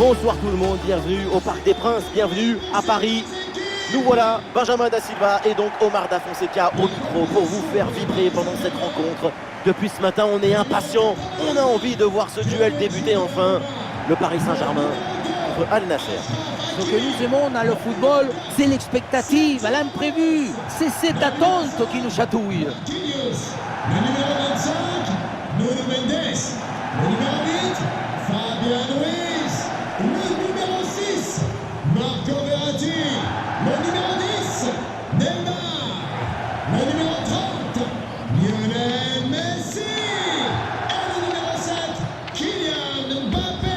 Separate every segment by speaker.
Speaker 1: Bonsoir tout le monde, bienvenue au Parc des Princes, bienvenue à Paris. Nous voilà, Benjamin Da Silva et donc Omar Da Fonseca au micro pour vous faire vibrer pendant cette rencontre. Depuis ce matin, on est impatient, on a envie de voir ce duel débuter enfin. Le Paris Saint-Germain contre Al Nasser.
Speaker 2: Ce que nous aimons dans le football, c'est l'expectative, l'imprévu. C'est cette attente qui nous chatouille.
Speaker 3: Le numéro 25, Nuno Mendes. Le numéro 8, Fabian Ruiz. Le numéro 6, Marco Verratti. Le numéro 10, Neymar. Le numéro 30, Lionel Messi. Et le numéro 7, Kylian Mbappé.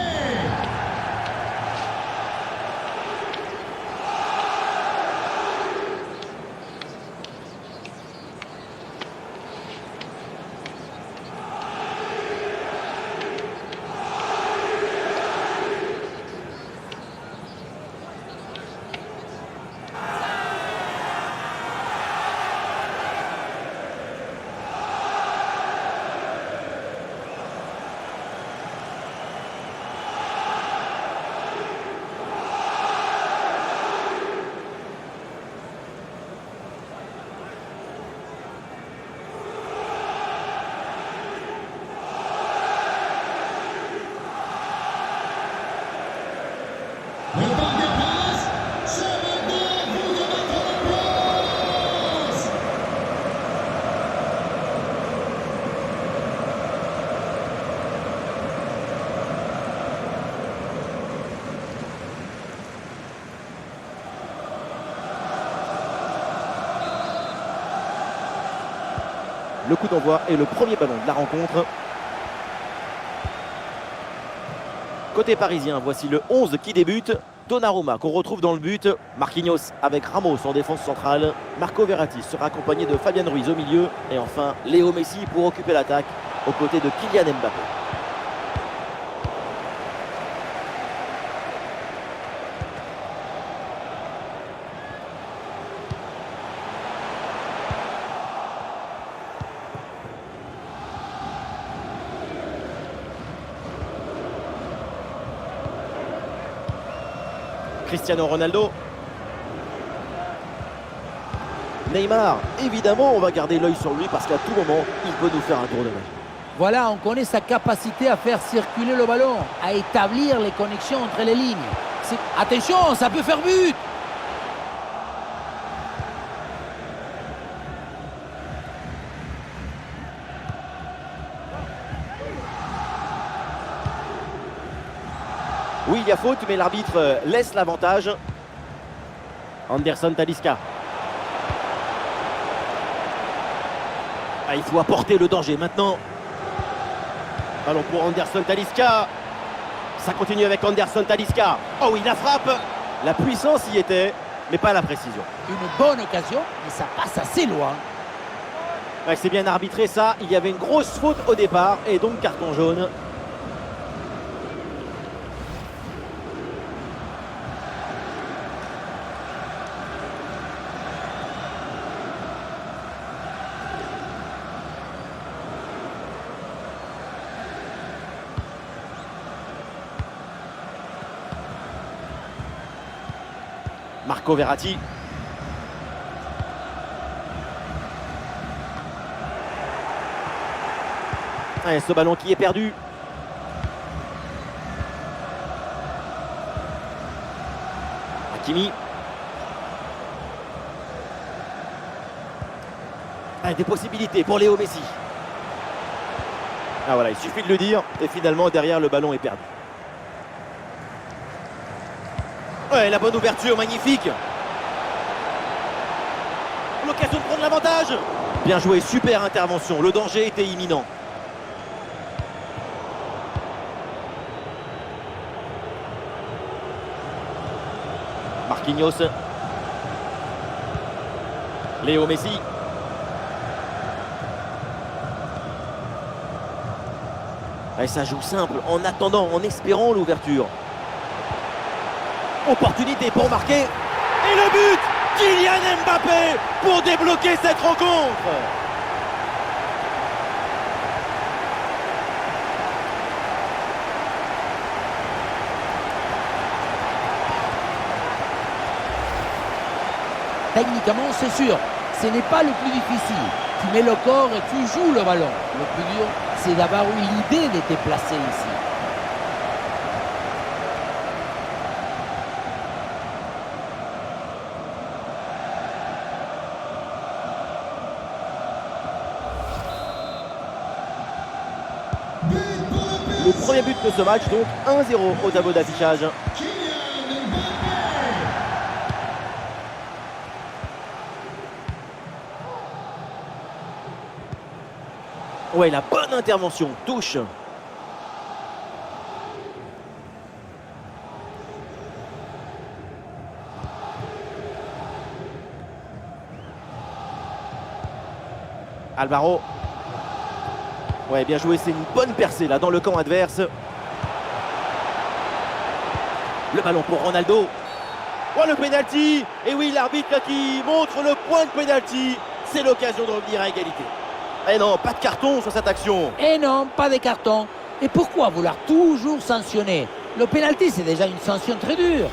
Speaker 3: Le Parc des Princes, c'est maintenant vous de mettre en place.
Speaker 1: Le coup d'envoi et le premier ballon de la rencontre. Côté parisien, voici le 11 qui débute. Donnarumma qu'on retrouve dans le but. Marquinhos avec Ramos en défense centrale. Marco Verratti sera accompagné de Fabian Ruiz au milieu. Et enfin, Léo Messi pour occuper l'attaque aux côtés de Kylian Mbappé. Cristiano Ronaldo. Neymar, évidemment on va garder l'œil sur lui parce qu'à tout moment il peut nous faire un tour de magie.
Speaker 2: Voilà, on connaît sa capacité à faire circuler le ballon, à établir les connexions entre les lignes. Attention, ça peut faire but!
Speaker 1: Oui, il y a faute, mais l'arbitre laisse l'avantage. Anderson Talisca. Ah, il faut apporter le danger maintenant. Allons pour Anderson Talisca. Ça continue avec Anderson Talisca. Oh oui, la frappe. La puissance y était, mais pas la précision.
Speaker 2: Une bonne occasion, mais ça passe assez loin.
Speaker 1: Ouais, c'est bien arbitré ça. Il y avait une grosse faute au départ et donc carton jaune. Marco Verratti. Et ce ballon qui est perdu. Hakimi. Des possibilités pour Léo Messi. Ah voilà, il suffit de le dire. Et finalement, derrière, le ballon est perdu. Ouais, la bonne ouverture, magnifique. L'occasion de prendre l'avantage. Bien joué, super intervention. Le danger était imminent. Marquinhos. Léo Messi. Et ça joue simple, en attendant, en espérant l'ouverture. Opportunité pour marquer. Et le but, Kylian Mbappé pour débloquer cette rencontre.
Speaker 2: Techniquement, c'est sûr, ce n'est pas le plus difficile. Tu mets le corps et tu joues le ballon. Le plus dur, c'est d'avoir eu l'idée de te placer ici.
Speaker 3: But pour le
Speaker 1: Le
Speaker 3: PSG.
Speaker 1: premier but de ce match, donc 1-0 au tableau d'affichage.
Speaker 3: Kylian Mbappé.
Speaker 1: Ouais, la bonne intervention, touche. Alvaro. Ouais, bien joué, c'est une bonne percée là dans le camp adverse. Le ballon pour Ronaldo. Oh, le pénalty. Et oui, l'arbitre là qui montre le point de pénalty. C'est l'occasion de revenir à égalité. Eh non, pas de carton sur cette action.
Speaker 2: Et non, pas de carton. Et pourquoi vouloir toujours sanctionner? Le pénalty, c'est déjà une sanction très dure.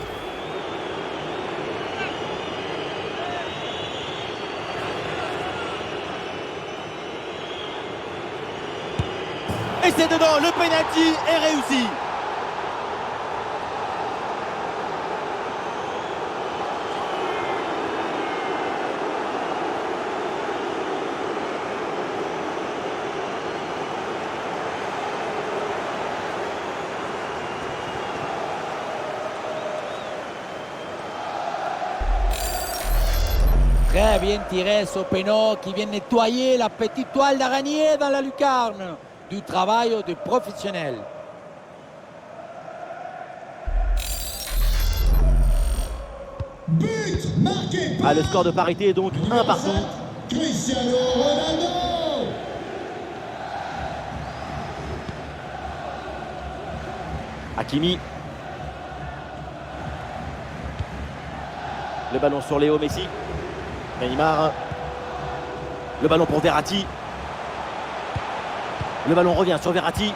Speaker 1: Et c'est dedans, le pénalty est réussi.
Speaker 2: Très bien tiré ce péno qui vient nettoyer la petite toile d'araignée dans la lucarne. Du travail de professionnel.
Speaker 3: But marqué par
Speaker 1: Ah, le score de parité est donc
Speaker 3: numéro
Speaker 1: 1 partout.
Speaker 3: 7, Cristiano Ronaldo.
Speaker 1: Hakimi. Le ballon sur Léo Messi. Neymar. Le ballon pour Verratti. Le ballon revient sur Verratti.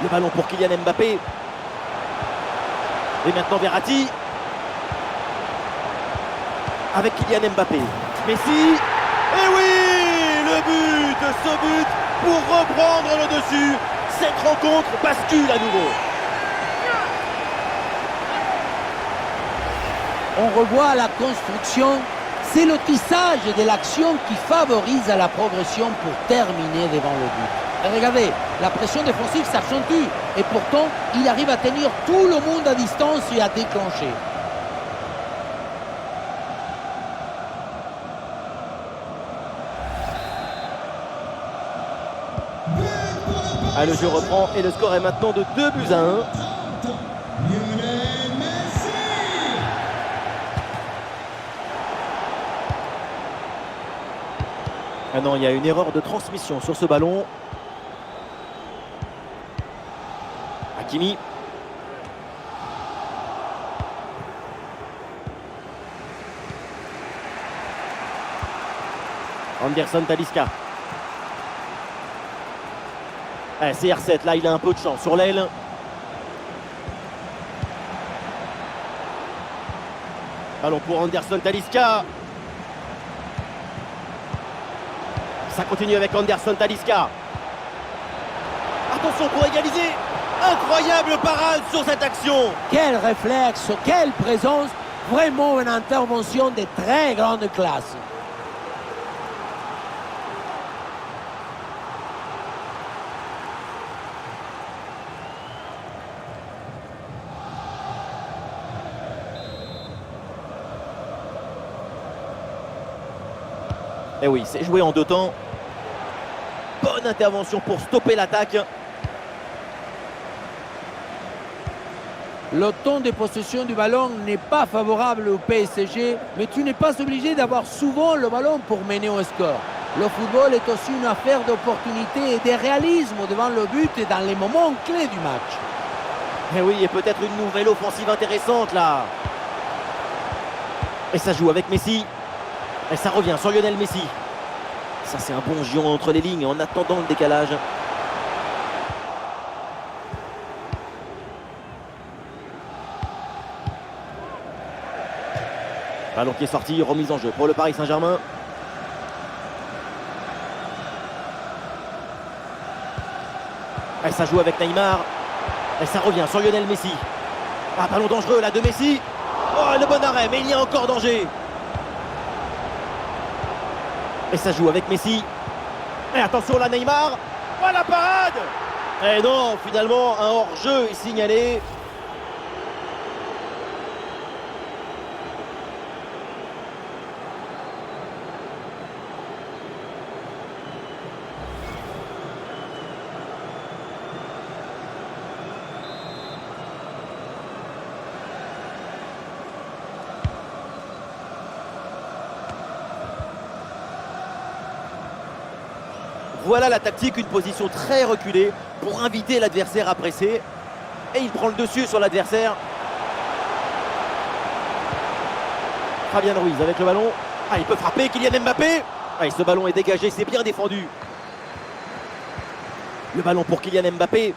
Speaker 1: Le ballon pour Kylian Mbappé. Et maintenant Verratti. Avec Kylian Mbappé. Messi. Et oui, le but, ce but pour reprendre le dessus. Cette rencontre bascule à nouveau.
Speaker 2: On revoit la construction. C'est le tissage de l'action qui favorise la progression pour terminer devant le but. Et regardez, la pression défensive s'accentue. Et pourtant, il arrive à tenir tout le monde à distance et à déclencher.
Speaker 3: But pour le PSG.
Speaker 1: Ah, le jeu reprend et le score est maintenant de 2 buts à 1.
Speaker 3: 30. Lionel Messi.
Speaker 1: Ah non, il y a une erreur de transmission sur ce ballon. Hakimi. Anderson Talisca. CR7, là il a un peu de chance sur l'aile. Ballon pour Anderson Talisca. Ça continue avec Anderson Talisca. Attention pour égaliser. Incroyable parade sur cette action.
Speaker 2: Quel réflexe, quelle présence. Vraiment une intervention de très grande classe.
Speaker 1: Et oui, c'est joué en 2 temps. Bonne intervention pour stopper l'attaque.
Speaker 2: Le temps de possession du ballon n'est pas favorable au PSG, mais tu n'es pas obligé d'avoir souvent le ballon pour mener au score. Le football est aussi une affaire d'opportunité et de réalisme devant le but et dans les moments clés du match.
Speaker 1: Et oui, et peut-être une nouvelle offensive intéressante là. Et ça joue avec Messi. Et ça revient sur Lionel Messi. Ça, c'est un bon giron entre les lignes en attendant le décalage. Ballon qui est sorti, remise en jeu pour le Paris Saint-Germain. Et ça joue avec Neymar. Et ça revient sur Lionel Messi. Ah, ballon dangereux là de Messi. Oh, le bon arrêt, mais il y a encore danger. Et ça joue avec Messi. Et attention là, Neymar. Oh, la parade. Et non, finalement, un hors-jeu est signalé. Voilà la tactique, une position très reculée pour inviter l'adversaire à presser. Et il prend le dessus sur l'adversaire. Fabian Ruiz avec le ballon. Ah, il peut frapper, Kylian Mbappé. Ah, et ce ballon est dégagé, c'est bien défendu. Le ballon pour Kylian Mbappé.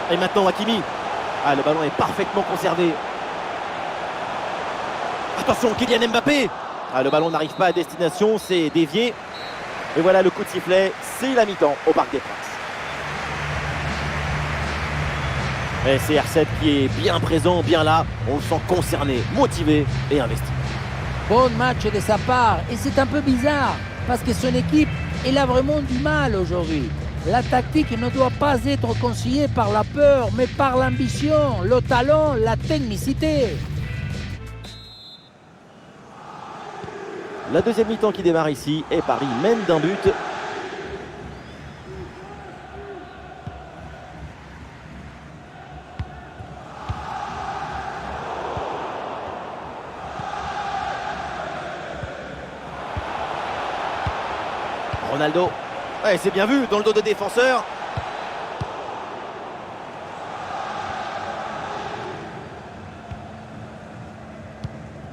Speaker 1: Et maintenant Hakimi. Ah, le ballon est parfaitement conservé. Attention, Kylian Mbappé. Ah, le ballon n'arrive pas à destination, c'est dévié. Et voilà le coup de sifflet, c'est la mi-temps au Parc des Princes. Et c'est R7 qui est bien présent, bien là. On le sent concerné, motivé et investi.
Speaker 2: Bon match de sa part. Et c'est un peu bizarre parce que son équipe, elle a vraiment du mal aujourd'hui. La tactique ne doit pas être conseillée par la peur, mais par l'ambition, le talent, la technicité.
Speaker 1: La deuxième mi-temps qui démarre ici et Paris mène d'un but. Ronaldo. Ouais, c'est bien vu dans le dos de défenseur.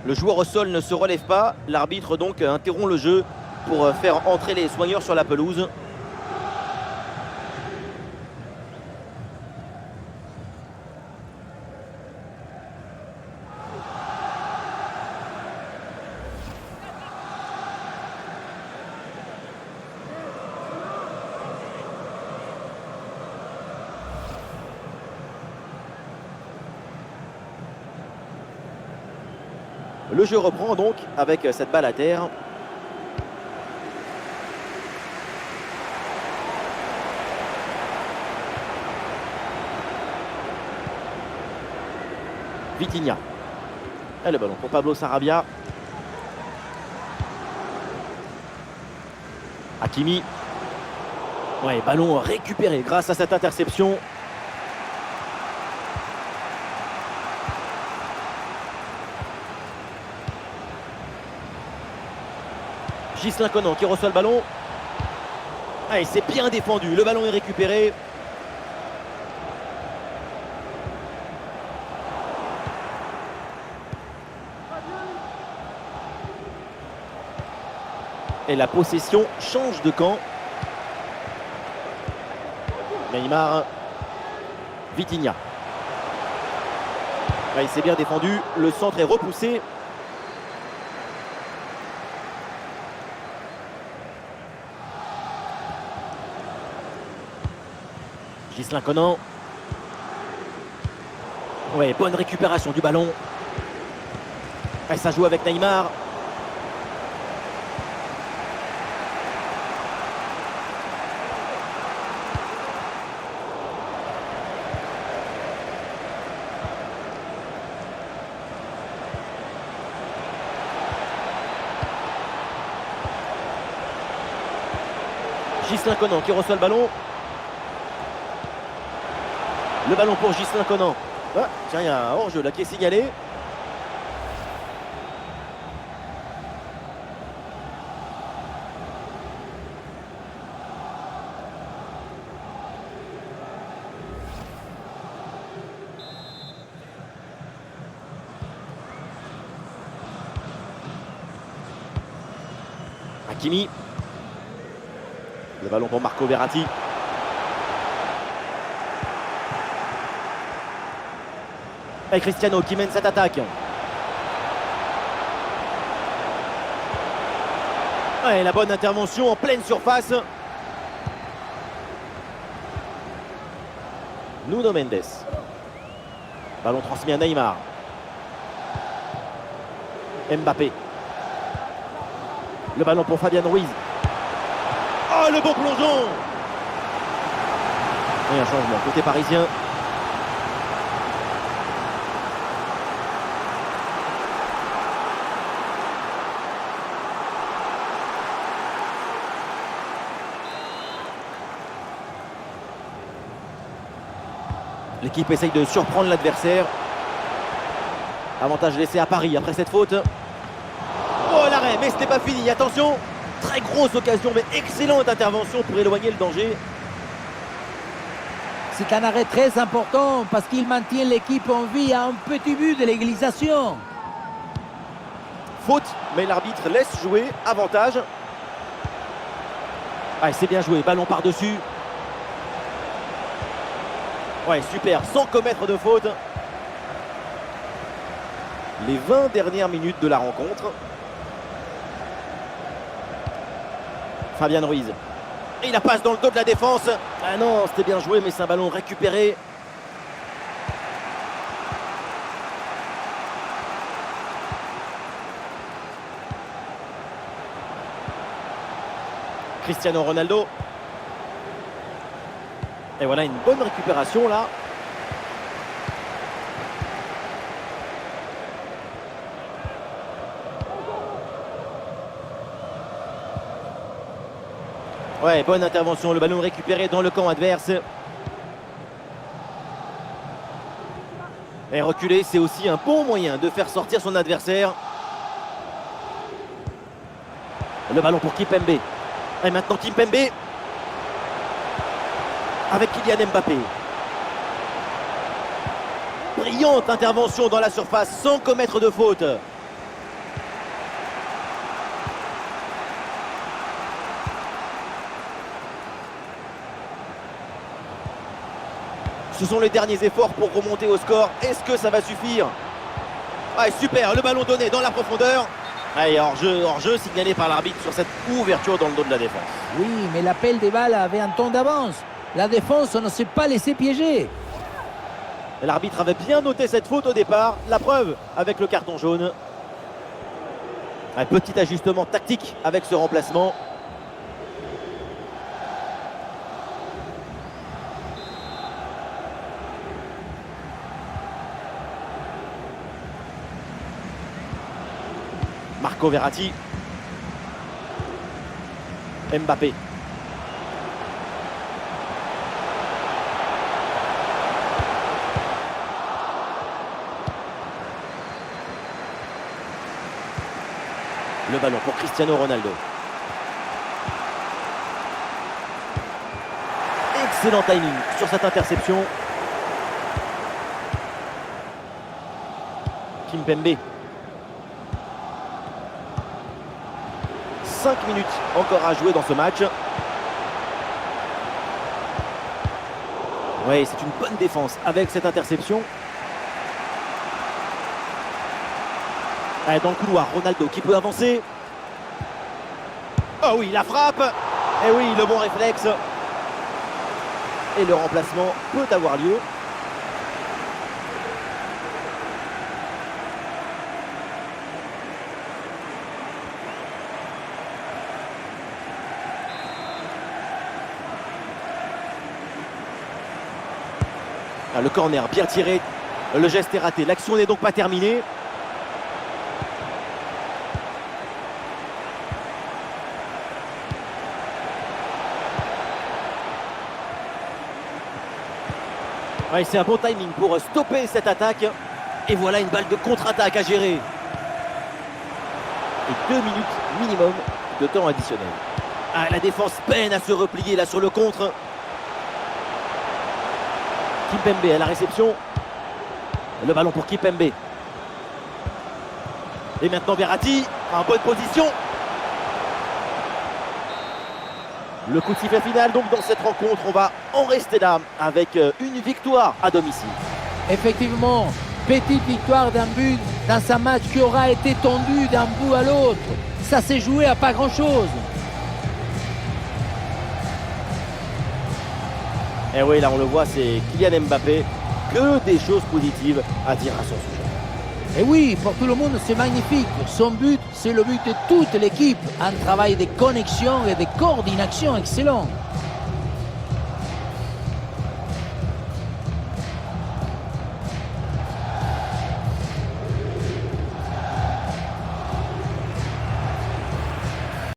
Speaker 1: Le joueur au sol ne se relève pas. L'arbitre donc interrompt le jeu pour faire entrer les soigneurs sur la pelouse. Le jeu reprend donc avec cette balle à terre. Vitinha. Et le ballon pour Pablo Sarabia. Hakimi. Ouais, ballon récupéré grâce à cette interception. Ghislain Conan qui reçoit le ballon. Ah, et c'est bien défendu. Le ballon est récupéré. Et la possession change de camp. Neymar. Vitinha. Ah, il s'est bien défendu. Le centre est repoussé. Ghislain Conan. Ouais, bonne récupération du ballon. Et ça joue avec Neymar. Ghislain Conan qui reçoit le ballon. Le ballon pour Ghislain Conan. Ah, tiens, il y a un hors-jeu là qui est signalé. Hakimi. Le ballon pour Marco Verratti. Et Cristiano qui mène cette attaque. Ouais, la bonne intervention en pleine surface. Nuno Mendes. Ballon transmis à Neymar. Mbappé. Le ballon pour Fabian Ruiz. Oh, le bon plongeon! Et un changement côté parisien. L'équipe essaye de surprendre l'adversaire. Avantage laissé à Paris après cette faute. Oh, l'arrêt, mais ce n'est pas fini. Attention, très grosse occasion, mais excellente intervention pour éloigner le danger.
Speaker 2: C'est un arrêt très important parce qu'il maintient l'équipe en vie à un petit but de l'égalisation.
Speaker 1: Faute, mais l'arbitre laisse jouer. Avantage. Ah, c'est bien joué. Ballon par-dessus. Ouais, super, sans commettre de faute. Les 20 dernières minutes de la rencontre. Fabian Ruiz. Et la passe dans le dos de la défense. Ah non, c'était bien joué, mais c'est un ballon récupéré. Cristiano Ronaldo. Et voilà une bonne récupération là. Ouais, bonne intervention, le ballon récupéré dans le camp adverse. Et reculer, c'est aussi un bon moyen de faire sortir son adversaire. Le ballon pour Kimpembe. Et maintenant Kimpembe. Avec Kylian Mbappé. Brillante intervention dans la surface sans commettre de faute. Ce sont les derniers efforts pour remonter au score. Est-ce que ça va suffire? Ah, super, le ballon donné dans la profondeur. Allez, hors-jeu signalé par l'arbitre sur cette ouverture dans le dos de la défense.
Speaker 2: Oui, mais l'appel des balles avait un temps d'avance. La défense ne s'est pas laissée piéger.
Speaker 1: L'arbitre avait bien noté cette faute au départ. La preuve avec le carton jaune. Un petit ajustement tactique avec ce remplacement. Marco Verratti. Mbappé. Le ballon pour Cristiano Ronaldo. Excellent timing sur cette interception. Kimpembe. 5 minutes encore à jouer dans ce match. Oui, c'est une bonne défense avec cette interception. Allez, dans le couloir, Ronaldo qui peut avancer. Oh oui, la frappe. Et oui, le bon réflexe. Et le remplacement peut avoir lieu. Ah, le corner bien tiré. Le geste est raté. L'action n'est donc pas terminée. Ouais, c'est un bon timing pour stopper cette attaque. Et voilà une balle de contre-attaque à gérer. Et 2 minutes minimum de temps additionnel. Ah, la défense peine à se replier là sur le contre. Kimpembe à la réception. Le ballon pour Kimpembe. Et maintenant Verratti en bonne position. Le coup de sifflet final donc dans cette rencontre, on va en rester là avec une victoire à domicile.
Speaker 2: Effectivement, Petite victoire d'un but dans un match qui aura été tendu d'un bout à l'autre. Ça s'est joué à pas grand-chose.
Speaker 1: Et oui, là on le voit, c'est Kylian Mbappé. Que des choses positives à dire à son sujet.
Speaker 2: Et oui, pour tout le monde, c'est magnifique. Son but, c'est le but de toute l'équipe. Un travail de connexion et de coordination excellent.